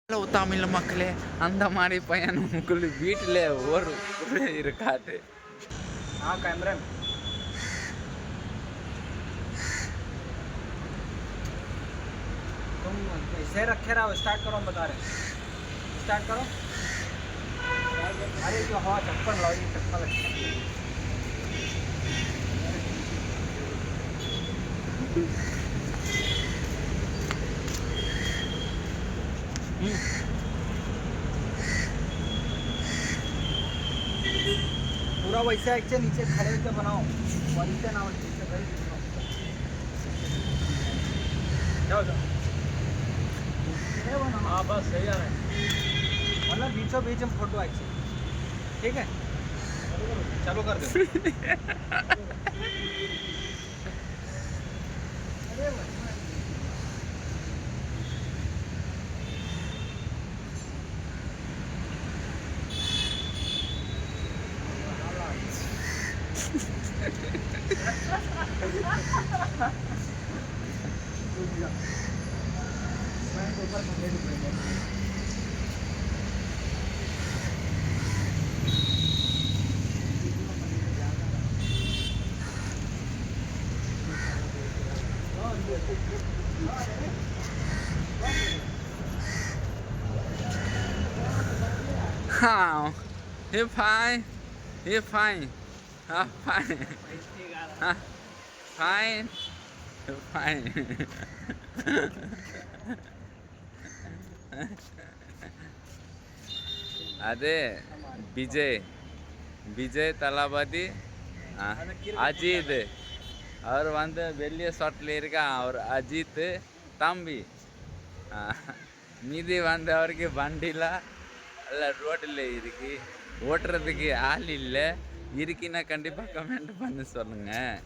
Hello Tamil மக்களே, அந்த மாதிரி பையன் உங்களுக்கு வீட்டில் ஒரு இருக்காது. हाँ कैमरन तुम इसे रखे रहो। स्टार्ट करो, हम बता रहे हैं। स्टार्ट करो। अरे जो हवा चप्पल लाओ, ये चप्पल अच्छा पूरा वैसे ऐसे नीचे खड़े होकर बनाओ, वैसे ना वैसे खड़े बनाओ। जाओ जाओ। हाँ बस सही आ रहा है, मतलब बीचों बीच में फोटो ऐसे, ठीक है। चालू कर दो। How? You're fine. You're fine. Fine. Fine. You're fine. அது விஜய் தளபதி அஜித். அவர் வந்து வெளிய ஷாட்டில் இருக்கா, அவர் அஜித் தம்பி. மீதி வந்து அவருக்கு வண்டியில் அல்ல ரோட்டில் ஓட்டுறதுக்கு ஆள் இல்லை. இருக்குன்னா கண்டிப்பாக கமெண்ட் பண்ணி சொல்லுங்கள்.